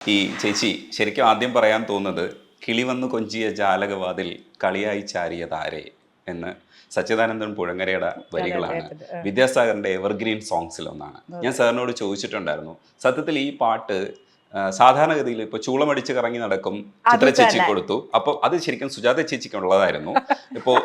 ഈ ചേച്ചി ശരിക്കും ആദ്യം പറയാൻ തോന്നുന്നത് കിളി വന്നു കൊഞ്ചിയ ജാലകവാതിൽ കളിയായി ചാരിയതാരെ എന്ന് സച്ചിദാനന്ദൻ പുഴങ്ങരയുടെ വരികളാണ് വിദ്യാസാഗറിന്റെ എവർഗ്രീൻ സോങ്സിൽ ഒന്നാണ്. ഞാൻ സാറിനോട് ചോദിച്ചിട്ടുണ്ടായിരുന്നു, സത്യത്തിൽ ഈ പാട്ട് സാധാരണഗതിയിൽ ഇപ്പോൾ ചൂളമടിച്ച് കറങ്ങി നടക്കും ചിത്ര ചേച്ചി കൊടുത്തു. അപ്പോൾ അത് ശരിക്കും സുജാത ചേച്ചിക്ക് ഉള്ളതായിരുന്നു. ഇപ്പോൾ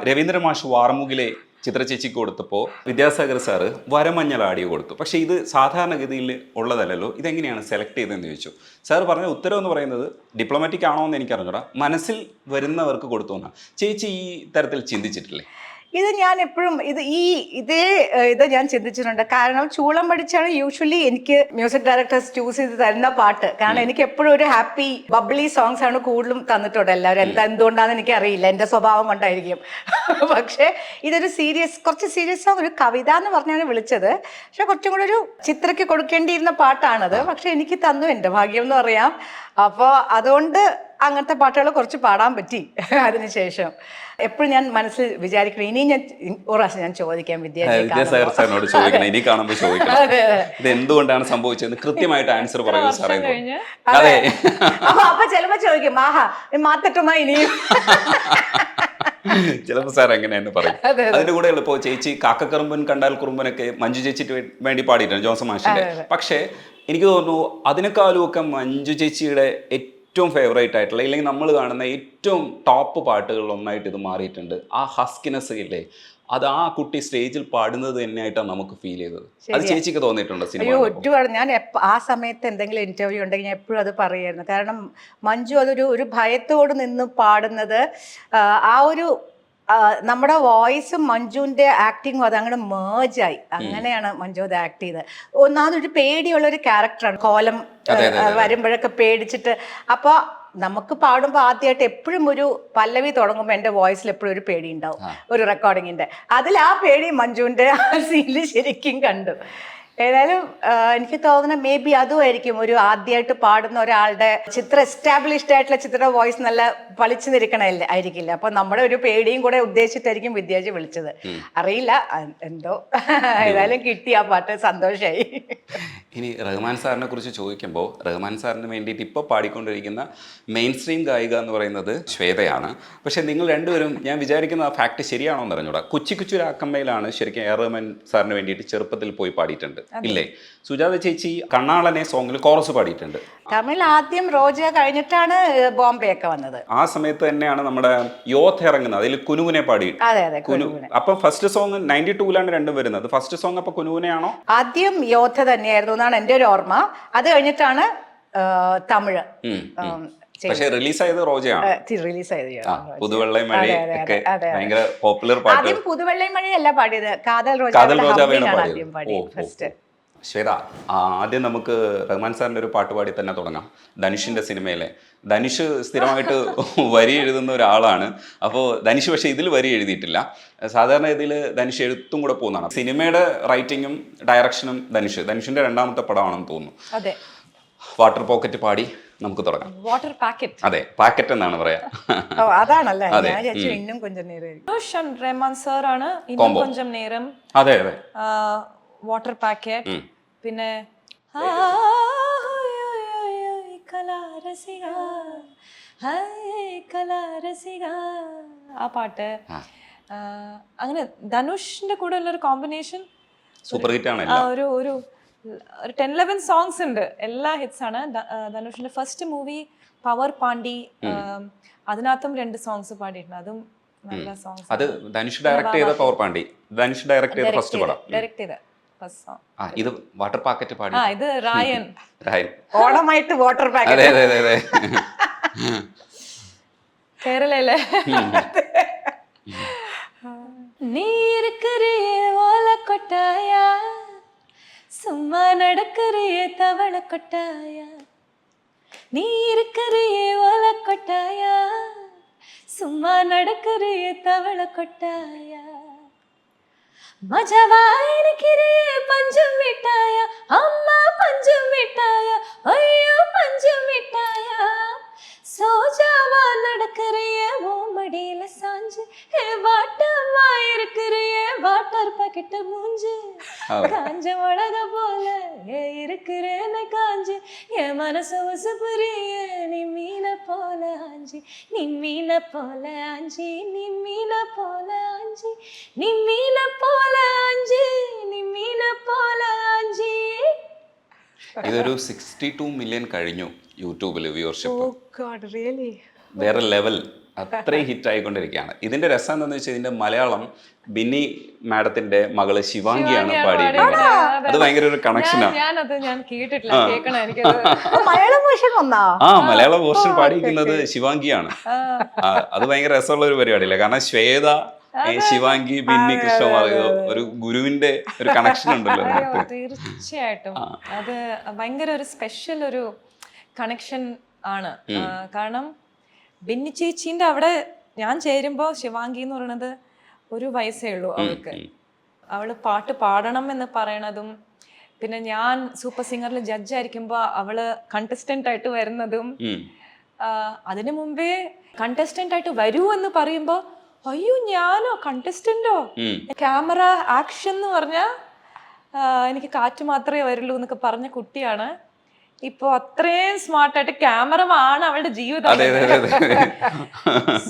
രവീന്ദ്ര മാഷ് വാർമുകിലെ ചിത്ര ചേച്ചിക്ക് കൊടുത്തപ്പോൾ വിദ്യാസാഗർ സാറ് വരമഞ്ഞൾ ആഡിയോ കൊടുത്തു. പക്ഷേ ഇത് സാധാരണഗതിയിൽ ഉള്ളതല്ലല്ലോ, ഇതെങ്ങനെയാണ് സെലക്ട് ചെയ്തതെന്ന് ചോദിച്ചു. സാർ പറഞ്ഞ ഉത്തരം എന്ന് പറയുന്നത് ഡിപ്ലോമാറ്റിക് ആണോ എന്ന് എനിക്കറിഞ്ഞൂടാ, മനസ്സിൽ വരുന്നവർക്ക് കൊടുത്തു എന്നാണ്. ചേച്ചി ഈ തരത്തിൽ ചിന്തിച്ചിട്ടില്ലേ? ഇത് ഞാൻ എപ്പോഴും ഇത് ഞാൻ ചിന്തിച്ചിട്ടുണ്ട്. കാരണം ചൂളം പഠിച്ചാണ് യൂഷ്വലി എനിക്ക് മ്യൂസിക് ഡയറക്ടേഴ്സ് ചൂസ് ചെയ്ത് തരുന്ന പാട്ട്. കാരണം എനിക്ക് എപ്പോഴും ഒരു ഹാപ്പി ബബ്ലി സോങ്സ് ആണ് കൂടുതലും തന്നിട്ടുണ്ട് എല്ലാവരും. എന്തുകൊണ്ടാണെന്ന് എനിക്ക് അറിയില്ല, എൻ്റെ സ്വഭാവം കൊണ്ടായിരിക്കും. പക്ഷേ ഇതൊരു കുറച്ച് സീരിയസ് ഒരു കവിത എന്ന് പറഞ്ഞാണ് വിളിച്ചത്. പക്ഷെ കുറച്ചും കൂടെ ഒരു ചിത്രയ്ക്ക് കൊടുക്കേണ്ടിയിരുന്ന പാട്ടാണത്. പക്ഷെ എനിക്ക് തന്നു, എൻ്റെ ഭാഗ്യം എന്ന് പറയാം. അപ്പോൾ അതുകൊണ്ട് അങ്ങനത്തെ പാട്ടുകൾ കുറച്ച് പാടാൻ പറ്റി. അതിനുശേഷം എപ്പോഴും ഞാൻ മനസ്സിൽ വിചാരിക്കണം, ഇനി ഞാൻ ഒരു പ്രാവശ്യം ഞാൻ ചോദിക്കാം വിദ്യാസാഗർ സാറിനോട് ചോദിക്കണം, ഇനി കാണുമ്പോൾ ചോദിക്കണം ഇത് എന്തുകൊണ്ടാണ് സംഭവിച്ചത്, കൃത്യമായിട്ട് ആൻസർ പറയൂ സാറേ. അതെ, അപ്പൊ ചിലപ്പോ ചോദിക്കും, ആഹാ മാറ്റട്ടുമാ ഇനിയും. ചിലപ്പോൾ സാർ എങ്ങനെ തന്നെ പറയും. അതിന്റെ കൂടെ ഇപ്പോൾ ചേച്ചി കാക്കക്കറുമ്പൻ കണ്ടാൽ കുറുമ്പനൊക്കെ മഞ്ജു ചേച്ചിക്ക് വേണ്ടി പാടിയിട്ടുണ്ട്, ജോൺസൺ മാഷിന്റെ. പക്ഷേ എനിക്ക് തോന്നുന്നു അതിനേക്കാളും ഒക്കെ മഞ്ജു ചേച്ചിയുടെ ഏറ്റവും ഫേവറേറ്റ് ആയിട്ടുള്ള, ഇല്ലെങ്കിൽ നമ്മൾ കാണുന്ന ഏറ്റവും ടോപ്പ് പാട്ടുകളിൽ ഒന്നായിട്ട് ഇത് മാറിയിട്ടുണ്ട്. ആ ഹസ്കിനെസ് ഇല്ലേ, അത് ആ കുട്ടി സ്റ്റേജിൽ പാടുന്നത് തന്നെയായിട്ടാണ് നമുക്ക് ഫീൽ ചെയ്തത്. അത് ചേച്ചിക്ക് തോന്നിയിട്ടുണ്ടോ സിനിമ? ഒരുപാട്. ഞാൻ ആ സമയത്ത് എന്തെങ്കിലും ഇന്റർവ്യൂ ഉണ്ടെങ്കിൽ ഞാൻ എപ്പോഴും അത് പറയായിരുന്നു. കാരണം മഞ്ജു ഒരു ഭയത്തോട് നിന്ന് പാടുന്നത്, ആ ഒരു നമ്മുടെ വോയിസും മഞ്ജുവിൻ്റെ ആക്ടിങ്ങും അതങ്ങനെ മേജായി. അങ്ങനെയാണ് മഞ്ജു അത് ആക്ട് ചെയ്തത്. ഒന്നാമതൊരു പേടിയുള്ളൊരു ക്യാരക്ടറാണ്. കോലം വരുമ്പോഴൊക്കെ പേടിച്ചിട്ട്. അപ്പോൾ നമുക്ക് പാടുമ്പോൾ ആദ്യമായിട്ട് എപ്പോഴും ഒരു പല്ലവി തുടങ്ങുമ്പോൾ എൻ്റെ വോയിസിൽ എപ്പോഴും ഒരു പേടി ഉണ്ടാവും, ഒരു റെക്കോർഡിങ്ങിൻ്റെ. അതിൽ ആ പേടി മഞ്ജുവിൻ്റെ ആ സീനിൽ ശരിക്കും കണ്ടു. ഏതായാലും എനിക്ക് തോന്നുന്ന മേ ബി അതുമായിരിക്കും, ഒരു ആദ്യമായിട്ട് പാടുന്ന ഒരാളുടെ ചിത്ര എസ്റ്റാബ്ലിഷ്ഡ് ആയിട്ടുള്ള ചിത്രയുടെ വോയിസ് നല്ല പളിച്ചു നിൽക്കണല്ലേ ആയിരിക്കില്ല. അപ്പൊ നമ്മുടെ ഒരു പേടിയും കൂടെ ഉദ്ദേശിച്ചിട്ടായിരിക്കും വിദ്യാജി വിളിച്ചത്. അറിയില്ല എന്തോ, ഏതായാലും കിട്ടി ആ പാട്ട്, സന്തോഷമായി. ഇനി റഹ്മാൻ സാറിനെ കുറിച്ച് ചോദിക്കുമ്പോൾ, റഹ്മാൻ സാറിന് വേണ്ടിയിട്ട് ഇപ്പോൾ പാടിക്കൊണ്ടിരിക്കുന്ന മെയിൻ സ്ട്രീം ഗായിക എന്ന് പറയുന്നത് ശ്വേതയാണ്. പക്ഷെ നിങ്ങൾ രണ്ടുപേരും, ഞാൻ വിചാരിക്കുന്ന ആ ഫാക്ട് ശരിയാണോ എന്ന് അറിഞ്ഞൂടാ, കൊച്ചി കൊച്ചു രാക്കമ്മയിലാണ് ശരിക്കും എ റഹ്മാൻ സാറിന് വേണ്ടിയിട്ട് ചെറുപ്പത്തിൽ പോയി പാടിയിട്ടുണ്ട് ഇല്ലേ? സുജാത ചേച്ചി കണ്ണാളനെ സോങ്ങിൽ കോറസ് പാടിയിട്ടുണ്ട്. തമിഴ് ആദ്യം റോജ കഴിഞ്ഞിട്ടാണ് ബോംബെ ഒക്കെ വന്നത്. ആ സമയത്ത് തന്നെയാണ് നമ്മുടെ യോത്ത് ഇറങ്ങുന്നത്, അതിൽ കുനുകുനെ പാടി. അപ്പൊ ഫസ്റ്റ് സോങ് 92-ലാണ് രണ്ടും വരുന്നത്. ഫസ്റ്റ് സോങ് അപ്പൊ കുനുകുനെയാണോ? ആദ്യം യോദ്ധ തന്നെയായിരുന്നു എന്നാണ് എൻ്റെ ഒരു ഓർമ്മ. അത് കഴിഞ്ഞിട്ടാണ് തമിഴ്. പക്ഷേ റിലീസായത് റോജയാണ്. പുതുവെള്ളൈ മഴ ഭയങ്കര പോപ്പുലർ പാട്ട്. ആദ്യം പുതുവെള്ളൈ മഴയല്ല പാടിയത്, കാതൽ റോജ ആദ്യം പാടിയത് ഫസ്റ്റ്. ശ്വേത, ആദ്യം നമുക്ക് റഹ്മാൻ സാറിൻ്റെ ഒരു പാട്ട് പാടി തന്നെ തുടങ്ങാം. ധനുഷിൻ്റെ സിനിമയിലെ ധനുഷ് സ്ഥിരമായിട്ട് വരി എഴുതുന്ന ഒരാളാണ്. അപ്പോൾ ധനുഷ് പക്ഷേ ഇതിൽ വരി എഴുതിയിട്ടില്ല. സാധാരണ ഇതിൽ ധനുഷ് എഴുത്തും കൂടെ പോകുന്നതാണ്. സിനിമയുടെ റൈറ്റിങ്ങും ഡയറക്ഷനും ധനുഷിൻ്റെ രണ്ടാമത്തെ പടമാണെന്ന് തോന്നുന്നു. വാട്ടർ പോക്കറ്റ് പാടി നമുക്ക് തുടങ്ങാം. വാട്ടർ പാക്കറ്റ്, അതെ, പാക്കറ്റ് എന്നാണ് പറയാ. അതാണല്ലേ, ഇന്നും കൊഞ്ചം നേരം റഹ്മാൻ സാർ ആണ്, ഇന്നും കൊഞ്ചം നേരം. അതെ അതെ, വാട്ടർ പാക്കറ്റ്. പിന്നെ ആ പാട്ട്. അങ്ങനെ ധനുഷിന്റെ കൂടെ ഉള്ള ഒരു കോമ്പിനേഷൻ സൂപ്പർ ഹിറ്റ് ആണ്. ഒരു 10-11 സോങ്സ് ഉണ്ട്, എല്ലാ ഹിറ്റ്സ് ആണ്. ധനുഷിന്റെ ഫസ്റ്റ് മൂവി പവർ പാണ്ടി, അതിനകത്തും 2 സോങ്സ് പാടിയിട്ടുണ്ട്, അതും നല്ല സോങ്സ്. അത് ധനുഷ് ഡയറക്ട് ചെയ്ത പവർ പാണ്ടി, ധനുഷ് ഡയറക്ട് ചെയ്ത ഫസ്റ്റ് പടം. ഡയറക്ട് ചെയ്ത ഫസ്റ്റ് സോങ്. ഇത് വാട്ടർ പാക്കറ്റ് പാടി. ഇത് റായൻ. ഓണമായിട്ട് water packet. അതെ അതെ അതെ, കേരളയിലെ. നീ இருக்கிறியே ஓல கொட்டாயா, சும்மா நடக்கிறியே தவள கொட்டாயா. நீ இருக்கிறியே ஓல கொட்டாயா, சும்மா நடக்கிறியே தவள கொட்டாயா. மஜவா இருக்கிறியே பஞ்சம் மிட்டாயா, அம்மா பஞ்சம் மிட்டாயா, ஐயோ பஞ்சம் மிட்டாயா. சோஜாவா நடக்கிறியே ஓ மடியில சாஞ்சு, வாட்டமா இருக்கிறியே வாட்டர் பாக்கெட் மூஞ்சு. காஞ்ச மிளக போல இருக்கிறேன்னு காஞ்சு, என் மனசு உசுப்புரிய நீ மீன போல ஆஞ்சி நீ மீன போல ஆஞ்சி நீ மீன போல ஆஞ்சி நீ மீன போல ஆஞ்சி நீ மீന போல ആഞ്ചി. ഇതൊരു 62 മില്യൺ കഴിഞ്ഞു യൂട്യൂബിൽ വ്യൂവർഷിപ്പ്. Oh God, really? വേറെ ലെവൽ, അത്രയും ഹിറ്റ് ആയിക്കൊണ്ടിരിക്കുകയാണ്. ഇതിന്റെ രസം എന്താണെന്ന് വെച്ചാൽ ഇതിന്റെ മലയാളം ബിന്നി മാഡത്തിന്റെ മകള് ശിവാംഗിയാണ് പാടിയിരിക്കുന്നത്. അത് ഭയങ്കര ഒരു കണക്ഷനാണ്. ഞാൻ കേട്ടിട്ടില്ല, കേൾക്കണം എനിക്കത്. മലയാളം വേർഷൻ വന്നാ? ആ, മലയാള വേർഷൻ പാടിയിരിക്കുന്നത് ശിവാംഗിയാണ്. അത് ഭയങ്കര രസമുള്ള ഒരു പരിപാടിയല്ലേ, കാരണം ശ്വേത, ശിവാംഗി, ബിന്നി, കൃഷ്ണകുമാർ, ഒരു ഗുരുവിന്റെ ഒരു കണക്ഷൻ ഉണ്ടല്ലോ അതിനകത്ത്. തീർച്ചയായിട്ടും അത് ഭയങ്കര ഒരു സ്പെഷ്യൽ ഒരു കണക്ഷൻ ആണ്. കാരണം ബിന്നി ചേച്ചീൻ്റെ അവിടെ ഞാൻ ചേരുമ്പോൾ ശിവാംഗി എന്ന് പറയുന്നത് 1 വയസ്സേ ഉള്ളൂ അവൾക്ക്. അവള് പാട്ട് പാടണം എന്ന് പറയണതും, പിന്നെ ഞാൻ സൂപ്പർ സിംഗറിൽ ജഡ്ജായിരിക്കുമ്പോൾ അവള് കണ്ടസ്റ്റന്റ് ആയിട്ട് വരുന്നതും, അതിനു മുമ്പേ കണ്ടസ്റ്റന്റ് ആയിട്ട് വരൂ എന്ന് പറയുമ്പോൾ അയ്യോ ഞാനോ കണ്ടസ്റ്റന്റോ, ക്യാമറ ആക്ഷൻ എന്ന് പറഞ്ഞാൽ എനിക്ക് കാറ്റ് മാത്രമേ വരുള്ളൂ എന്നൊക്കെ പറഞ്ഞ കുട്ടിയാണ്. ഇപ്പൊ അത്രയും സ്മാർട്ടായിട്ട് ക്യാമറമാണ് അവളുടെ ജീവിതം.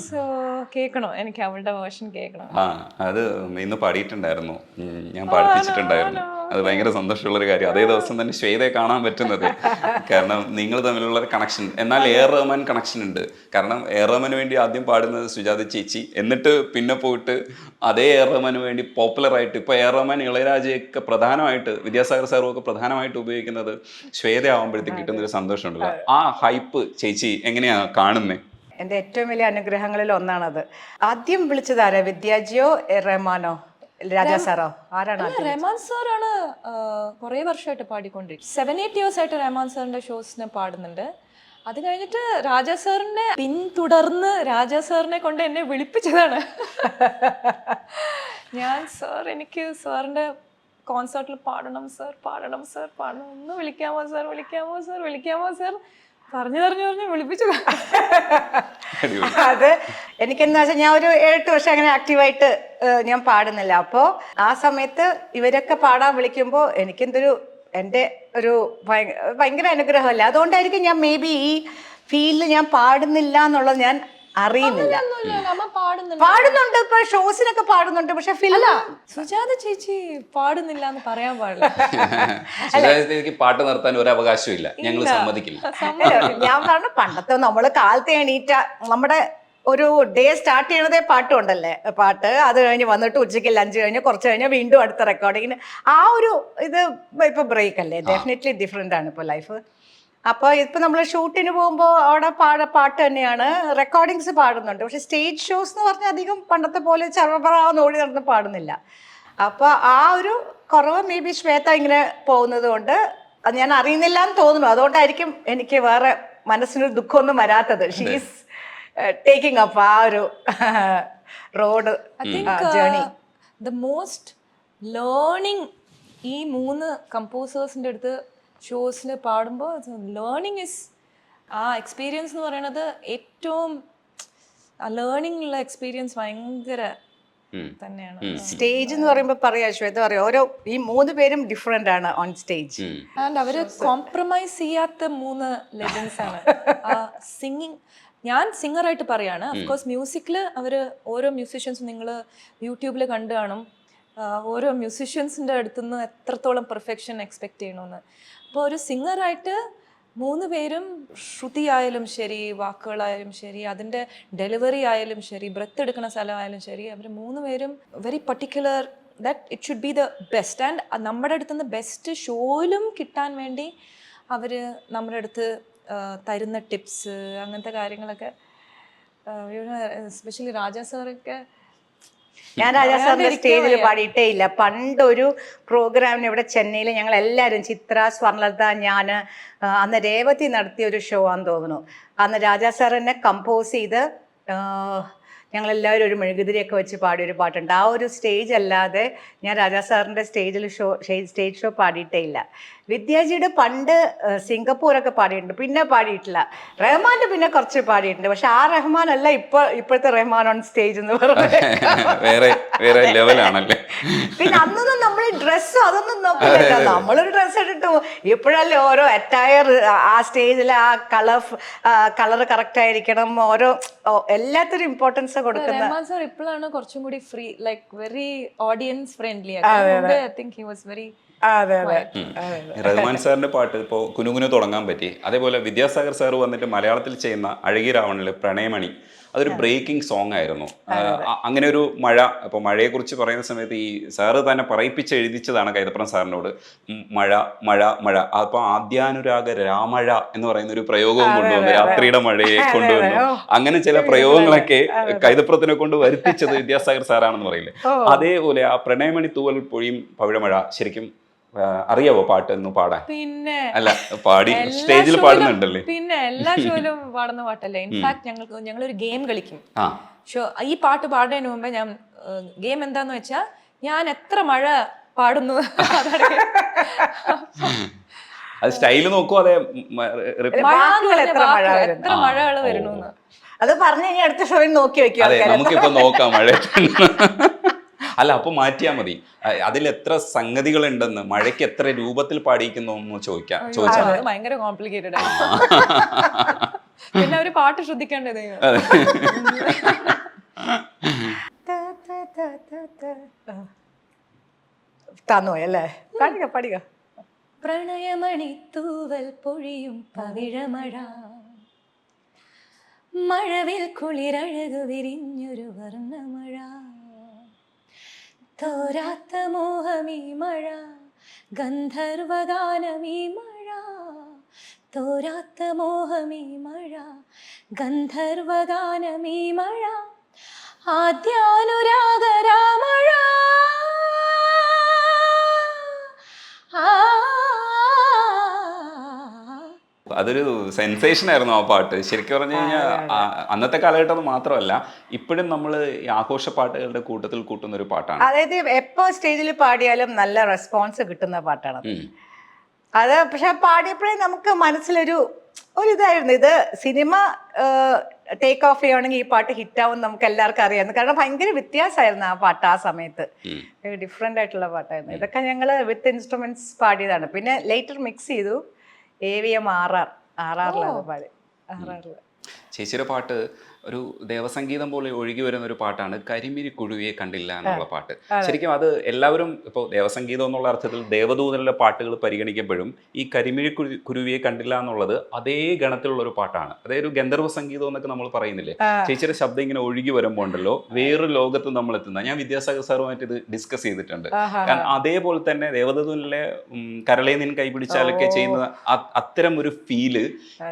സോ കേൾക്കണോ, എനിക്ക് അവളുടെ വേർഷൻ കേൾക്കണം. ആ, അത് ഇന്ന് പാടിയിട്ടുണ്ടായിരുന്നു, ഞാൻ പാടിപ്പിച്ചിട്ടുണ്ടായിരുന്നു. അത് ഭയങ്കര സന്തോഷമുള്ള ഒരു കാര്യം. അതേ ദിവസം തന്നെ ശ്വേതയെ കാണാൻ പറ്റുന്നത്, കാരണം നിങ്ങൾ തമ്മിലുള്ള ഒരു കണക്ഷൻ. എന്നാൽ എ.ആർ. റഹ്മാൻ കണക്ഷൻ ഉണ്ട്. കാരണം എ.ആർ. റഹ്മാന് വേണ്ടി ആദ്യം പാടുന്നത് സുജാത ചേച്ചി, എന്നിട്ട് പിന്നെ പോയിട്ട് അതേ എ.ആർ. റഹ്മാന് വേണ്ടി പോപ്പുലർ ആയിട്ട് ഇപ്പൊ എ.ആർ. റഹ്മാൻ, ഇളയരാജയൊക്കെ പ്രധാനമായിട്ട്, വിദ്യാസാഗർ സാറും ഒക്കെ പ്രധാനമായിട്ട് ഉപയോഗിക്കുന്നത് ശ്വേത ആവുമ്പോഴത്തേക്ക് കിട്ടുന്ന ഒരു സന്തോഷമുണ്ടല്ലോ. ആ ഹൈപ്പ് ചേച്ചി എങ്ങനെയാ കാണുന്നത്? എൻ്റെ ഏറ്റവും വലിയ അനുഗ്രഹങ്ങളിൽ ഒന്നാണത്. ആദ്യം വിളിച്ചത് ആരാ? വിദ്യാജിയോ റഹ്മാനോ രാജാ സാറോ? ആരാണ്? റഹ്മാൻ സാറാണ് കുറേ വർഷമായിട്ട് പാടിക്കൊണ്ടിരിക്കും. 7-8 years ആയിട്ട് റഹ്മാൻ സാറിന്റെ ഷോസിന് പാടുന്നുണ്ട്. അത് കഴിഞ്ഞിട്ട് രാജാ സാറിനെ പിന്തുടർന്ന് രാജാ സാറിനെ കൊണ്ട് എന്നെ വിളിപ്പിച്ചതാണ്. ഞാൻ സാർ, എനിക്ക് സാറിന്റെ കോൺസേർട്ടിൽ പാടണം സാർ, പാടണം സാർ, പാടണം, ഒന്ന് വിളിക്കാമോ സാർ, വിളിക്കാമോ സാർ, വിളിക്കാമോ സാർ പറഞ്ഞു വിളിപ്പിച്ചു. അത് എനിക്കെന്താ വെച്ചാൽ ഞാൻ ഒരു 7-8 വർഷം അങ്ങനെ ആക്റ്റീവായിട്ട് ഞാൻ പാടുന്നില്ല. അപ്പോൾ ആ സമയത്ത് ഇവരൊക്കെ പാടാൻ വിളിക്കുമ്പോൾ എനിക്കെന്തൊരു, എൻ്റെ ഒരു ഭയങ്കര അനുഗ്രഹമല്ല. അതുകൊണ്ടായിരിക്കും ഞാൻ മേ ബി ഈ ഫീൽഡിൽ ഞാൻ പാടുന്നില്ല എന്നുള്ളത് ഞാൻ അറിയുന്നില്ല. പാടുന്നുണ്ട്, ഇപ്പൊ ഷോസിനൊക്കെ പാടുന്നുണ്ട്, പക്ഷെ സുജാത ചേച്ചി പാടുന്നില്ല എന്ന് പറയാൻ പാടില്ല. സുജാതയ്ക്ക് പാട്ട് നിർത്താൻ ഒരു അവകാശവും ഇല്ല, ഞങ്ങൾ സമ്മതിക്കില്ല. ഞാൻ പറഞ്ഞു, പണ്ടത്തെ നമ്മള് കാലത്ത് എണീറ്റ നമ്മുടെ ഒരു ഡേ സ്റ്റാർട്ട് ചെയ്യണതേ പാട്ടുണ്ടല്ലേ, പാട്ട്. അത് കഴിഞ്ഞ് വന്നിട്ട് ഉച്ചയ്ക്ക് ലഞ്ച് കഴിഞ്ഞ് കുറച്ച് കഴിഞ്ഞാൽ വീണ്ടും അടുത്ത റെക്കോർഡിങ്ങിന്. ആ ഒരു ഇത് ഇപ്പൊ ബ്രേക്ക് അല്ലേ, ഡെഫിനറ്റ്ലി ഡിഫറെന്റ് ആണ് ഇപ്പൊ ലൈഫ്. അപ്പോൾ ഇപ്പം നമ്മൾ ഷൂട്ടിന് പോകുമ്പോൾ അവിടെ പാട്ട് തന്നെയാണ്, റെക്കോർഡിങ്സ് പാടുന്നുണ്ട്. പക്ഷെ സ്റ്റേജ് ഷോസ് എന്ന് പറഞ്ഞാൽ അധികം പണ്ടത്തെ പോലെ ചറപറാന്ന് ഓടി നടന്ന് പാടുന്നില്ല. അപ്പോൾ ആ ഒരു കുറവ് മേ ബി ശ്വേത ഇങ്ങനെ പോകുന്നത് കൊണ്ട് അത് ഞാൻ അറിയുന്നില്ല എന്ന് തോന്നുന്നു. അതുകൊണ്ടായിരിക്കും എനിക്ക് വേറെ മനസ്സിനൊരു ദുഃഖമൊന്നും വരാത്തത്. ഷീസ് ടേക്കിംഗ് അപ്പ് ആ ഒരു road journey. The most learning ഈ 3 കമ്പോസേഴ്സിൻ്റെ അടുത്ത് ഷോസിൽ പാടുമ്പോൾ ലേണിംഗ് ഇസ്, ആ എക്സ്പീരിയൻസ് എന്ന് പറയുന്നത് ഏറ്റവും ലേണിംഗ് ഉള്ള എക്സ്പീരിയൻസ് ഭയങ്കര തന്നെയാണ്. സ്റ്റേജ് എന്ന് പറയുമ്പോൾ പറയാ ശ്വേത പറയാം, ഓരോ ഈ 3 പേരും ഡിഫറെന്റ് ആണ് ഓൺ സ്റ്റേജ്. ആൻഡ് അവര് കോംപ്രമൈസ് ചെയ്യാത്ത 3 ലെജൻസ് ആണ്. സിംഗിങ്, ഞാൻ സിംഗറായിട്ട് പറയാണ്. അഫ്കോഴ്സ് മ്യൂസിക്കിൽ അവർ ഓരോ മ്യൂസിഷ്യൻസും നിങ്ങൾ യൂട്യൂബിൽ കണ്ടു കാണും, ഓരോ മ്യൂസിഷ്യൻസിൻ്റെ അടുത്തുനിന്ന് എത്രത്തോളം പെർഫെക്ഷൻ എക്സ്പെക്റ്റ് ചെയ്യണമെന്ന്. അപ്പോൾ ഒരു സിംഗറായിട്ട് 3 പേരും ശ്രുതി ആയാലും ശരി, വാക്കുകളായാലും ശരി, അതിൻ്റെ ഡെലിവറി ആയാലും ശരി, ബ്രെത്ത് എടുക്കുന്ന സ്ഥലമായാലും ശരി, അവർ 3 പേരും very particular that it should be the best. And നമ്മുടെ അടുത്തുനിന്ന് ബെസ്റ്റ് ഷോയിലും കിട്ടാൻ വേണ്ടി അവർ നമ്മുടെ അടുത്ത് തരുന്ന ടിപ്സ്, അങ്ങനത്തെ കാര്യങ്ങളൊക്കെ, എസ്പെഷ്യലി രാജാ സാറൊക്കെ. ഞാൻ രാജാ സാറിന്റെ സ്റ്റേജിൽ പാടിയിട്ടേ ഇല്ല. പണ്ടൊരു പ്രോഗ്രാമിന് ഇവിടെ ചെന്നൈയിൽ ഞങ്ങൾ എല്ലാവരും, ചിത്ര, സ്വർണലത, ഞാൻ, അന്ന് രേവതി നടത്തിയ ഒരു ഷോ ആണെന്ന് തോന്നുന്നു. അന്ന് രാജാ സാർ എന്നെ കമ്പോസ് ചെയ്ത് ഞങ്ങളെല്ലാവരും ഒരു മെഴുകുതിരിയൊക്കെ വെച്ച് പാടിയൊരു പാട്ടുണ്ട്. ആ ഒരു സ്റ്റേജ് അല്ലാതെ ഞാൻ രാജാ സാറിൻ്റെ സ്റ്റേജ് ഷോ പാടിയിട്ടേ ഇല്ല. വിദ്യാജിയുടെ പണ്ട് സിംഗപ്പൂരൊക്കെ പാടിയിട്ടുണ്ട്, പിന്നെ പാടിയിട്ടില്ല. റഹ്മാന്റെ പിന്നെ കുറച്ച് പാടിയിട്ടുണ്ട്, പക്ഷെ ആ റഹ്മാൻ അല്ല ഇപ്പോഴത്തെ റഹ്മാൻ ഓൺ സ്റ്റേജ് എന്ന് പറഞ്ഞത്. വേറെ ലെവലാണല്ലേ. പിന്നെ അന്നൊന്നും നമ്മൾ ഡ്രസ്സ് അതൊന്നും നോക്കില്ലല്ലോ, നമ്മളൊരു ഡ്രസ്സ് ഇട്ടിട്ട് ഇപ്പോഴല്ലേ ഓരോ അറ്റയർ, ആ സ്റ്റേജിൽ ആ കളർ കറക്റ്റ് ആയിരിക്കണം, ഓരോ എല്ലാത്തിനും ഇമ്പോർട്ടൻസ് കൊടുക്കുന്ന. റഹ്മാൻ സർ ഇപ്പോഴാണ് കുറച്ചും കൂടി free, like very audience friendly. I think he was very. Rahman സാറിന്റെ പാട്ട് ഇപ്പോൾ കുനുകുനു തുടങ്ങാൻ പറ്റി. അതേപോലെ വിദ്യാസാഗർ സാർ വന്നിട്ട് മലയാളത്തിൽ ചെയ്യുന്ന അഴകി രാവണില് പ്രണയമണി, അതൊരു ബ്രേക്കിംഗ് സോങ് ആയിരുന്നു. അങ്ങനെ ഒരു മഴ, അപ്പോൾ മഴയെക്കുറിച്ച് പറയുന്ന സമയത്ത് ഈ സാറ് തന്നെ പറയിപ്പിച്ച് എഴുതിച്ചതാണ് കൈതപ്രം സാറിനോട്, മഴ മഴ മഴ. അപ്പോൾ ആദ്യാനുരാഗ രാമഴ എന്ന് പറയുന്ന ഒരു പ്രയോഗവും കൊണ്ടുവന്നു, രാത്രിയുടെ മഴയെ കൊണ്ടുവന്നു. അങ്ങനെ ചില പ്രയോഗങ്ങളൊക്കെ കൈതപ്രത്തിനെ കൊണ്ട് വരുത്തിച്ചത് വിദ്യാസാഗർ സാറാണെന്ന് പറയില്ലേ. അതേപോലെ ആ പ്രണയമണി തൂവൽ പൊഴിയും പവിഴമഴ ശരിക്കും അറിയാവോ പാട്ട് എന്ന് പാടാൻ? പിന്നെ അല്ല, പാടി സ്റ്റേജിൽ പാടുന്നുണ്ടല്ലേ? പിന്നെ എല്ലാ ഷോയിലും പാടുന്ന പാട്ടല്ലേ. ഇൻഫാക്ട് ഞങ്ങളൊരു ഗെയിം കളിക്കും ഷോ. ഈ പാട്ട് പാടുന്നതിന് മുമ്പേ ഞാൻ ഗെയിം എന്താന്ന് വെച്ചാ ഞാൻ എത്ര മഴ പാടുന്നു അത് സ്റ്റൈല് നോക്കൂ. അതെ, എത്ര മഴകൾ വരുന്നു അത് പറഞ്ഞു കഴിഞ്ഞാൽ അടുത്ത ഷോയിൽ നോക്കി വെക്കും. അതെ, നമുക്കിപ്പോ നോക്കാം മഴ. അല്ല, അപ്പൊ മാറ്റിയാ മതി. അതിൽ എത്ര സംഗതികളുണ്ടെന്ന്, മഴയ്ക്ക് എത്ര രൂപത്തിൽ പാടിയിരിക്കുന്നു എന്ന് ചോദിച്ചാൽ ഭയങ്കര കോംപ്ലിക്കേറ്റഡ്. പിന്നെ അവര് പാട്ട് ശ്രദ്ധിക്കേണ്ടത്. തന്നോയല്ലേ, പാടിക പാടിക. പ്രണയമണി തൂവൽ പൊഴിയും പവിഴമഴ, മഴവിൽ കുളിരഴകു വിരിഞ്ഞൊരു വർണ്ണമഴ, തോരാത്ത മോഹമീ മഴ, ഗന്ധർവഗാനമീ മഴ, തോരാത്ത മോഹമീ മഴ, ഗന്ധർവഗാനമീ മഴ, ആദ്യാനുരാഗരാമഴ. അതൊരു സെൻസേഷൻ ആയിരുന്നു ആ പാട്ട്. ശരിക്കും പറഞ്ഞു കഴിഞ്ഞാൽ അന്നത്തെ കാലഘട്ടം മാത്രമല്ല, ഇപ്പോഴും നമ്മൾ ഈ ആഘോഷ പാട്ടുകളുടെ കൂട്ടത്തിൽ കൂട്ടുന്ന ഒരു പാട്ടാണ്. അതായത് എപ്പോ സ്റ്റേജിൽ പാടിയാലും നല്ല റെസ്പോൺസ് കിട്ടുന്ന പാട്ടാണ് അത്. പക്ഷെ പാടിയപ്പോഴേ നമുക്ക് മനസ്സിലൊരു ഇതായിരുന്നു, ഇത് സിനിമ ടേക്ക് ഓഫ് ചെയ്യുകയാണെങ്കിൽ ഈ പാട്ട് ഹിറ്റാവും നമുക്ക് എല്ലാവർക്കും അറിയാമായിരുന്നു. കാരണം ഭയങ്കര വ്യത്യാസമായിരുന്നു ആ പാട്ട് ആ സമയത്ത്, ഡിഫറെൻ്റ് ആയിട്ടുള്ള പാട്ടായിരുന്നു. ഇതൊക്കെ ഞങ്ങൾ വിത്ത് ഇൻസ്ട്രുമെന്റ്സ് പാടിയതാണ്. പിന്നെ ലേറ്റർ മിക്സ് ചെയ്തു AVM RRലാണ് പാടി. ചേച്ചിയുടെ പാട്ട് ഒരു ദേവസംഗീതം പോലെ ഒഴുകി വരുന്ന ഒരു പാട്ടാണ് കരിമിരി കുഴുവിയെ കണ്ടില്ല എന്നുള്ള പാട്ട്. ശരിക്കും അത് എല്ലാവരും ഇപ്പോൾ ദേവസംഗീതം എന്നുള്ള അർത്ഥത്തിൽ ദേവദൂതനിലെ പാട്ടുകൾ പരിഗണിക്കുമ്പോഴും ഈ കരിമിരി കുരുവിയെ കണ്ടില്ല എന്നുള്ളത് അതേ ഗണത്തിലുള്ള ഒരു പാട്ടാണ്. അതേ ഒരു ഗന്ധർവ സംഗീതം എന്നൊക്കെ നമ്മൾ പറയുന്നില്ലേ. ചേച്ചിയുടെ ശബ്ദം ഇങ്ങനെ ഒഴുകി വരുമ്പോൾ ഉണ്ടല്ലോ, വേറൊരു ലോകത്ത് നമ്മൾ എത്തുന്ന. ഞാൻ വിദ്യാസാഗർ സാറുമായിട്ട് ഇത് ഡിസ്കസ് ചെയ്തിട്ടുണ്ട്. കാരണം അതേപോലെ തന്നെ ദേവദൂതനിലെ കരളെ നിൻ കൈപിടിച്ചാലൊക്കെ ചെയ്യുന്ന അത്തരം ഒരു ഫീല്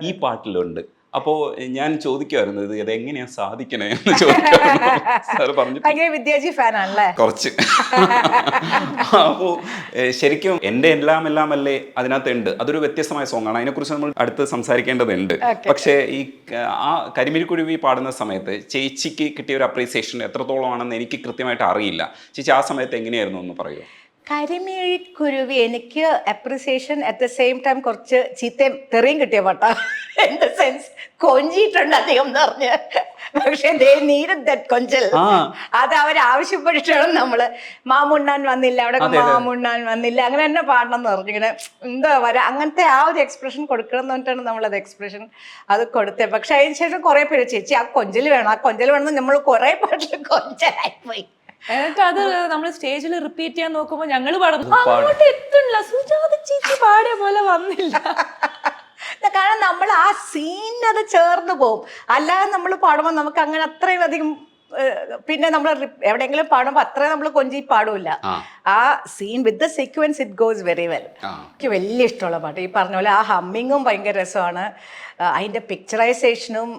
ഈ പാട്ടിലുണ്ട്. അപ്പോൾ ഞാൻ ചോദിക്കുമായിരുന്നു ഇത് എങ്ങനെയാ സാധിക്കണേ എന്ന് ചോദിക്കാറ്. പറഞ്ഞു വിദ്യാജി ഫാനാണല്ലേ കുറച്ച്. അപ്പോൾ ശരിക്കും എൻ്റെ എല്ലാം അല്ലേ അതിനകത്ത് ഉണ്ട്. അതൊരു വ്യത്യസ്തമായ സോങ് ആണ്, അതിനെക്കുറിച്ച് നമ്മൾ അടുത്ത് സംസാരിക്കേണ്ടതുണ്ട്. പക്ഷേ ഈ ആ കരിമിരിക്കുരുവി പാടുന്ന സമയത്ത് ചേച്ചിക്ക് കിട്ടിയ ഒരു അപ്രീസിയേഷൻ എത്രത്തോളം ആണെന്ന് എനിക്ക് കൃത്യമായിട്ട് അറിയില്ല. ചേച്ചി ആ സമയത്ത് എങ്ങനെയായിരുന്നു എന്ന് പറയുമോ? കരിമിഴിക്കുരുവി എനിക്ക് appreciation at the same time കുറച്ച് ചീത്തയും തെറിയും കിട്ടിയ പാട്ടാ. ഇൻ ദ സെൻസ് കൊഞ്ചിട്ടുണ്ട് അധികം എന്ന് പറഞ്ഞ്, പക്ഷെ കൊഞ്ചൽ അത് അവർ ആവശ്യപ്പെട്ടിട്ടാണ് നമ്മള് മാമുണ്ണാൻ വന്നില്ല, അവിടെ മാമുണ്ണാൻ വന്നില്ല, അങ്ങനെ തന്നെ പാടണം എന്ന് പറഞ്ഞു. ഇങ്ങനെ എന്താ അങ്ങനത്തെ ആ ഒരു എക്സ്പ്രഷൻ കൊടുക്കണം എന്ന് പറഞ്ഞിട്ടാണ് നമ്മളത് എക്സ്പ്രഷൻ അത് കൊടുത്തത്. പക്ഷെ അതിന് ശേഷം കുറെ പേര് ചേച്ചി ആ കൊഞ്ചൽ വേണം എന്ന് നമ്മൾ കുറെ പാട്ടിൽ കൊഞ്ചലായിപ്പോയി. എന്നിട്ട് അത് നമ്മൾ സ്റ്റേജിൽ റിപ്പീറ്റ് ചെയ്യാൻ നോക്കുമ്പോ ഞങ്ങള് പാടുന്നു, അങ്ങോട്ട് എത്തുന്നില്ല, സുജാത ചേച്ചി പാടിയ പോലെ വന്നില്ല. കാരണം നമ്മൾ ആ സീനത് ചേർന്ന് പോകും. അല്ലാതെ നമ്മൾ പാടുമ്പോൾ നമുക്ക് അങ്ങനെ അത്രയും അധികം, പിന്നെ നമ്മൾ എവിടെയെങ്കിലും പാടുമ്പോൾ അത്രയും നമ്മൾ കൊഞ്ചി പാടൂല. ആ scene with the sequence it goes very well. എനിക്ക് വലിയ ഇഷ്ടമുള്ള പാട്ട്. ഈ പറഞ്ഞ പോലെ ആ ഹമ്മിങ്ങും ഭയങ്കര രസമാണ്. അതിന്റെ പിക്ചറൈസേഷനും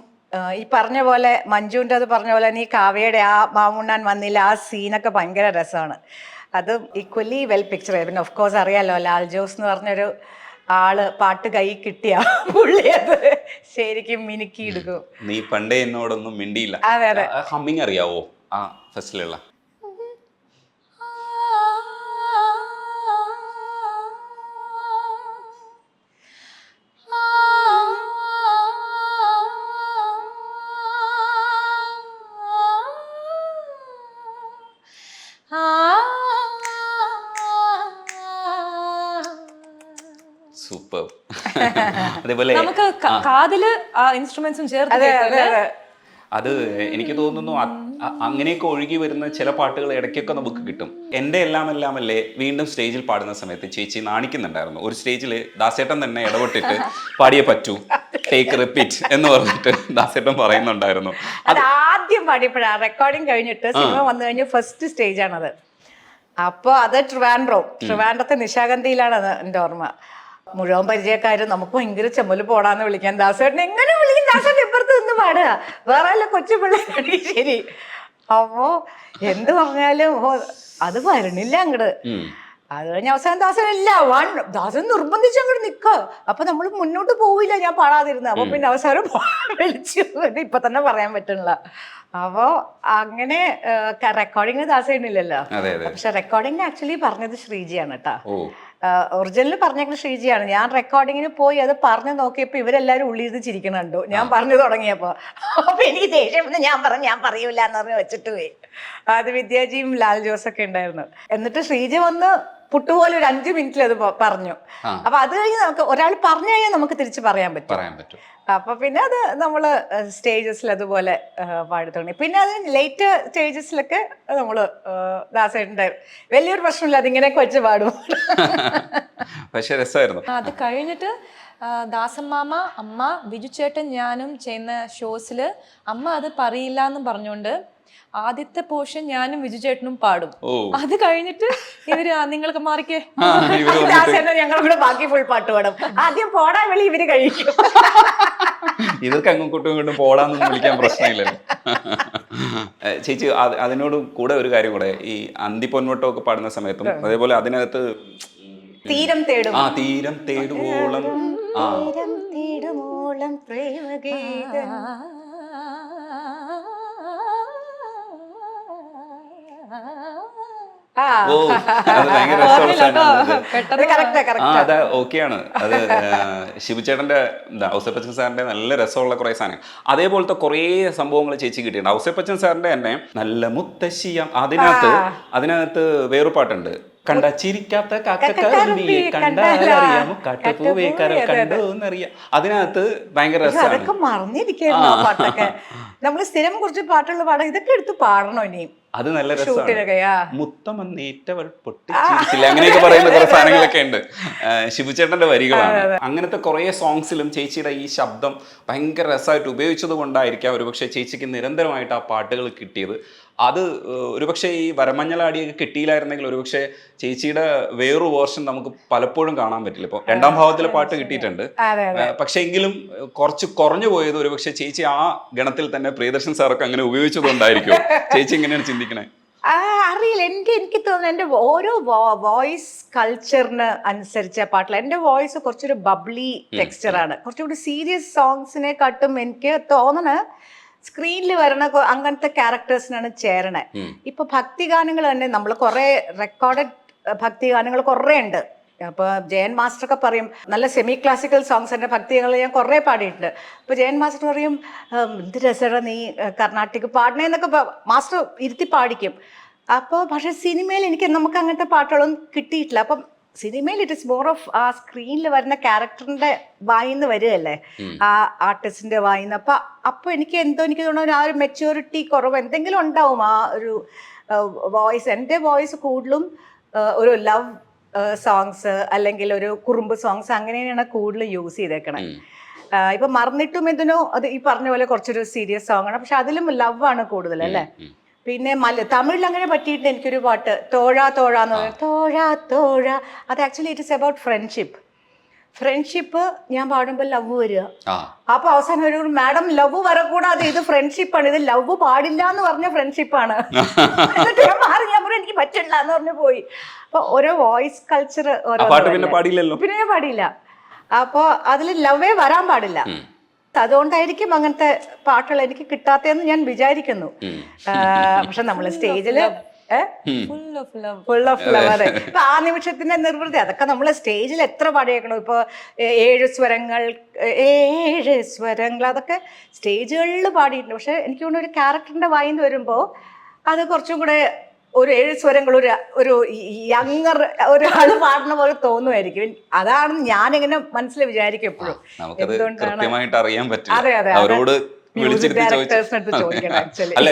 ഈ പറഞ്ഞ പോലെ മഞ്ജുവിൻ്റെ അത് പറഞ്ഞ പോലെ നീ കാവ്യയുടെ ആ മാമുണ്ണാൻ വന്നില്ല ആ സീനൊക്കെ ഭയങ്കര രസമാണ്. അത് ഈക്വലി വെൽ പിക്ചർ ചെയ്ത്. പിന്നെ ഓഫ് കോഴ്സ് അറിയാലോ, ലാൽ ജോസ് എന്ന് പറഞ്ഞൊരു ആള് പാട്ട് കൈ കിട്ടിയ പുള്ളി അത് ശരിക്കും മിനുക്കി എടുക്കും. നീ പണ്ടേ എന്നോടൊന്നും മിണ്ടിയില്ല. അതെ അതെ. ഹമ്മിങ് അറിയാവോ ആ ഫസ്റ്റിലുള്ള? അതേപോലെ നമുക്ക് കാതില് ആ ഇൻസ്ട്രുമെന്റ്സും ചേർത്ത് കേൾക്കുമല്ലേ? അത് എനിക്ക് തോന്നുന്നു അങ്ങനെയൊക്കെ ഒഴുകി വരുന്ന ചില പാട്ടുകൾ ഇടയ്ക്കൊക്കെ നമുക്ക് കിട്ടും. എൻ്റെ എല്ലാം അല്ലേ വീണ്ടും സ്റ്റേജിൽ പാടുന്ന സമയത്ത് ചേച്ചി നാണിക്കുന്നുണ്ടായിരുന്നു. ഒരു സ്റ്റേജിൽ ദാസേട്ടൻ തന്നെ ഇടപെട്ടിട്ട് പാടിയേ പറ്റൂ, ടേക്ക് റിപ്പീറ്റ് എന്ന് പറഞ്ഞിട്ട് ദാസേട്ടൻ പറയുന്നുണ്ടായിരുന്നു. അത് ആദ്യം പാടിയപ്പോഴാണ് റെക്കോർഡിങ് കഴിഞ്ഞിട്ട് സിനിമ വന്നു കഴിഞ്ഞ് ഫസ്റ്റ് സ്റ്റേജ് ആണത്. അപ്പോൾ അത് ട്രിവാൻഡ്രത്തെ നിശാഗന്ധിയിലാണ് അത് എൻ്റെ ഓർമ്മ. മുഴുവൻ പരിചയക്കാരും നമുക്ക് ഭയങ്കര ചെമ്മല് പോടാന്ന് വിളിക്കാൻ. ദാസേട്ടൻ എങ്ങനെ വിളിക്കും? ദാസേട്ടൻ ഇപ്പുറത്ത് നിന്ന് പാടുക, വേറെ വല്ല കൊച്ചു പിള്ളേരാണെങ്കിൽ ശരി. അപ്പോ എന്ത് പറഞ്ഞാലും അത് വരണില്ല അങ്ങട്. അത് കഴിഞ്ഞ അവസാനം ദാസൻ നിർബന്ധിച്ച് അങ്ങോട്ട് നിക്ക. അപ്പൊ നമ്മൾ മുന്നോട്ട് പോവില്ല ഞാൻ പാടാതിരുന്നത്. അപ്പൊ പിന്നെ അവസാനം വിളിച്ചു, ഇപ്പൊ തന്നെ പറയാൻ പറ്റണില്ല. അപ്പോ അങ്ങനെ റെക്കോർഡിങ്ങിന് ദാസേണില്ലല്ലോ, പക്ഷെ റെക്കോർഡിങ്ങിന് ആക്ച്വലി പറഞ്ഞത് ശ്രീജിയാണ് കേട്ടാ. ഒറിജിനൽ പറഞ്ഞേക്കുന്നത് ശ്രീജിയാണ്. ഞാൻ റെക്കോർഡിങ്ങിന് പോയി അത് പറഞ്ഞു നോക്കിയപ്പോ ഇവരെല്ലാരും ഉള്ളിരുന്ന് ചിരിക്കണുണ്ടോ ഞാൻ പറഞ്ഞു തുടങ്ങിയപ്പോ. അപ്പൊ എനിക്ക് ദേഷ്യം ഞാൻ പറയൂല എന്ന് പറഞ്ഞ് വെച്ചിട്ട് പോയി. അത് വിദ്യാജിയും ലാൽ ജോസൊക്കെ ഉണ്ടായിരുന്നു. എന്നിട്ട് ശ്രീജി വന്ന് പുട്ടുപോലെ ഒരു 5 മിനിറ്റിൽ അത് പറഞ്ഞു. അപ്പൊ അത് കഴിഞ്ഞ് നമുക്ക് ഒരാൾ പറഞ്ഞു കഴിഞ്ഞാൽ നമുക്ക് തിരിച്ച് പറയാൻ പറ്റും. അപ്പൊ പിന്നെ അത് നമ്മള് സ്റ്റേജസിൽ അതുപോലെ പാടി തുടങ്ങി. പിന്നെ അത് ലേറ്റ് സ്റ്റേജസിലൊക്കെ നമ്മള് ദാസേട്ടൻ്റെ വലിയൊരു പ്രശ്നമില്ല, അതിങ്ങനെയൊക്കെ വെച്ച് പാടും. പക്ഷെ രസമായിരുന്നു. അത് കഴിഞ്ഞിട്ട് ദാസമ്മാമ, അമ്മ, ബിജു ചേട്ടൻ, ഞാനും ചെയ്യുന്ന ഷോസില് അമ്മ അത് പറയില്ല എന്ന് പറഞ്ഞുകൊണ്ട് ആദ്യത്തെ പോർഷൻ ഞാനും വിജു ചേട്ടനും പാടും. അത് കഴിഞ്ഞിട്ട് ഇവര് നിങ്ങൾക്ക് മാറിക്കേ, ഞങ്ങളുടെ ബാക്കി ഫുൾ പാട്ട് പാടും. ആദ്യം പോടാ വിളി ഇവര് കഴിക്കും. ഇവർക്ക് അങ്ങോട്ടും ഇങ്ങോട്ടും പോടാന്നൊന്നും വിളിക്കാൻ പ്രശ്നമില്ലല്ലോ. ചേച്ചി അതിനോട് കൂടെ ഒരു കാര്യം കൂടെ, ഈ അന്തിപ്പൊന്വട്ടം ഒക്കെ പാടുന്ന സമയത്തും അതേപോലെ അതിനകത്ത് തീരം തേടുവോളം പ്രേമഗീതം അത് ഓക്കെയാണ്. അത് ശിവചേട്ടന്റെ ഔസേപ്പച്ചൻ സാറിന്റെ നല്ല രസമുള്ള കുറെ സാധനം, അതേപോലത്തെ കുറെ സംഭവങ്ങൾ ചേച്ചി കിട്ടിയിട്ടുണ്ട്. ഔസേപ്പച്ചൻ സാറിന്റെ തന്നെ നല്ല മുത്തശ്ശിയം, അതിനകത്ത് വേറൊരു പാട്ടുണ്ട്, കണ്ട ചിരിക്കാത്ത കാക്കക്കറുമ്പിയെ കണ്ടാലറിയാമോ കാട്ടുപൂവേ കരൾ കണ്ടോ എന്നറിയാം. അതിനകത്ത് ഭയങ്കര രസമാണ്. അതൊക്കെ മറന്നിരിക്കുന്നു ആ പാട്ടൊക്കെ. നമ്മൾ സ്ഥിരം കുറച്ച് പാട്ടുള്ള പാടാം, ഇതൊക്കെ എടുത്ത് പാടണോ ഇനിയും. അത് നല്ല രസമാണ്. മുത്തമന്നേറ്റവൾ പൊട്ടിച്ചിരിച്ചില്ല, അങ്ങനെയൊക്കെ പറയുന്ന കുറെ സാധനങ്ങളൊക്കെ ഉണ്ട്. ശിവചേട്ടന്റെ വരികളാണ്. അങ്ങനത്തെ കുറെ സോങ്സിലും ചേച്ചിയുടെ ഈ ശബ്ദം ഭയങ്കര രസമായിട്ട് ഉപയോഗിച്ചത് കൊണ്ടായിരിക്കാം ഒരുപക്ഷെ ചേച്ചിക്ക് നിരന്തരമായിട്ട് ആ പാട്ടുകൾ കിട്ടിയത്. അത് ഒരുപക്ഷെ ഈ വരമഞ്ഞളാടിയൊക്കെ കിട്ടിയില്ലായിരുന്നെങ്കിൽ ഒരുപക്ഷെ ചേച്ചിയുടെ വേറൊരു വേർഷൻ നമുക്ക് പലപ്പോഴും കാണാൻ പറ്റില്ല. ഇപ്പൊ 2ാം ഭാവത്തിലെ പാട്ട് കിട്ടിയിട്ടുണ്ട്, പക്ഷെ എങ്കിലും കുറച്ച് കുറഞ്ഞു പോയത് ഒരുപക്ഷെ ചേച്ചി ആ ഗണത്തിൽ തന്നെ പ്രിയദർശൻ സാറൊക്കെ അങ്ങനെ ഉപയോഗിച്ചതുകൊണ്ടായിരിക്കും. ചേച്ചി എങ്ങനെയാണ് ചിന്തിക്കണേ? അറിയില്ല, എനിക്ക് തോന്നുന്നു എൻ്റെ ഓരോ വോയിസ് കൾച്ചറിന് അനുസരിച്ച പാട്ടില്ല. എൻ്റെ വോയിസ് കുറച്ചൊരു ബബ്ലി ടെക്സ്ചറാണ്. കുറച്ചുകൂടി സീരിയസ് സോങ്സിനെ കാട്ടും എനിക്ക് തോന്നണ സ്ക്രീനിൽ വരണ അങ്ങനത്തെ ക്യാരക്ടേഴ്സിനാണ് ചേരണേ. ഇപ്പൊ ഭക്തിഗാനങ്ങൾ തന്നെ നമ്മൾ കുറെ റെക്കോർഡഡ് ഭക്തിഗാനങ്ങൾ കുറെ ഉണ്ട്. അപ്പൊ ജയൻ മാസ്റ്റർ ഒക്കെ പറയും നല്ല സെമി ക്ലാസിക്കൽ സോങ്സ് എൻ്റെ ഭക്തിഗാനങ്ങൾ ഞാൻ കുറെ പാടിയിട്ടുണ്ട്. അപ്പൊ ജയൻ മാസ്റ്റർ പറയും എന്ത് രസമാണ് നീ കർണാട്ടിക് പാടണേന്നൊക്കെ മാസ്റ്റർ ഇരുത്തി പാടിക്കും. അപ്പോൾ പക്ഷെ സിനിമയിൽ നമുക്ക് അങ്ങനത്തെ പാട്ടുകളൊന്നും കിട്ടിയിട്ടില്ല. അപ്പം സിനിമയിൽ ഇറ്റ് ഇസ് മോർ ഓഫ് ആ സ്ക്രീനിൽ വരുന്ന ക്യാരക്ടറിന്റെ വായിന്ന് വരികയല്ലേ, ആ ആർട്ടിസ്റ്റിന്റെ വായിന്ന്. അപ്പൊ എനിക്ക് തോന്നുന്നു ആ ഒരു മെച്യൂരിറ്റി കുറവ് എന്തെങ്കിലും ഉണ്ടാവും ആ ഒരു വോയിസ്. എൻ്റെ വോയിസ് കൂടുതലും ഒരു ലവ് സോങ്സ് അല്ലെങ്കിൽ ഒരു കുറുമ്പ് സോങ്സ് അങ്ങനെയാണ് കൂടുതൽ യൂസ് ചെയ്തേക്കണേ. ഇപ്പൊ മറന്നിട്ടും എന്തിനോ അത് ഈ പറഞ്ഞ പോലെ കുറച്ചൊരു സീരിയസ് സോങ് ആണ്, പക്ഷെ അതിലും ലവ് ആണ് കൂടുതൽ അല്ലേ. പിന്നെ തമിഴിൽ അങ്ങനെ പറ്റിയിട്ട് എനിക്കൊരു പാട്ട് തോഴ എന്ന് പറയുന്നത്, തോഴ അത് actually it is about friendship. ഞാൻ പാടുമ്പോൾ ലവ് വരിക, അപ്പൊ അവസാനം ഒരു മാഡം ലവ് വരക്കൂടാതെ ഇത് ഫ്രണ്ട്ഷിപ്പാണ്, ഇത് ലവ് പാടില്ല എന്ന് പറഞ്ഞ ഫ്രണ്ട്ഷിപ്പാണ്. എന്നിട്ട് ഞാൻ മാറി, ഞാൻ പറഞ്ഞു എനിക്ക് പറ്റില്ല എന്ന് പറഞ്ഞു പോയി. അപ്പൊ ഓരോ വോയിസ് കൾച്ചർ പിന്നെ ഞാൻ പാടിയില്ല. അപ്പൊ അതിൽ ലവേ വരാൻ പാടില്ല. അതുകൊണ്ടായിരിക്കും അങ്ങനത്തെ പാട്ടുകൾ എനിക്ക് കിട്ടാത്തതെന്ന് ഞാൻ വിചാരിക്കുന്നു. പക്ഷെ നമ്മള് സ്റ്റേജില് ഫുൾ ഓഫ് ലവ്, അതെ. ഇപ്പൊ ആ നിമിഷത്തിന്റെ നിർവൃത്തി അതൊക്കെ നമ്മള് സ്റ്റേജിൽ എത്ര പാടിയേക്കണം. ഇപ്പൊ 7 സ്വരങ്ങൾ അതൊക്കെ സ്റ്റേജുകളിൽ പാടിയിട്ടുണ്ട്. പക്ഷെ എനിക്ക് തോന്നുന്നു ഒരു ക്യാരക്ടറിന്റെ വായിന്ന് വരുമ്പോ അത് കുറച്ചും കൂടെ ഒരു 7 സ്വരങ്ങൾ ഒരു യങ്ങർ ഒരാൾ പാടുന്ന പോലെ തോന്നുമായിരിക്കും. അതാണ് ഞാനിങ്ങനെ മനസ്സിൽ വിചാരിക്കും എപ്പോഴും. നമുക്കത് എന്തുകൊണ്ടാണ് കൃത്യമായിട്ട് അറിയാൻ പറ്റില്ല. അതെ, അതെ, അവരോട് മ്യൂസിക് വിളിച്ചിരുത്തി ഡയറക്ടേഴ്സിനടുത്ത് ചോദിക്കണം ആക്ച്വലി. അല്ല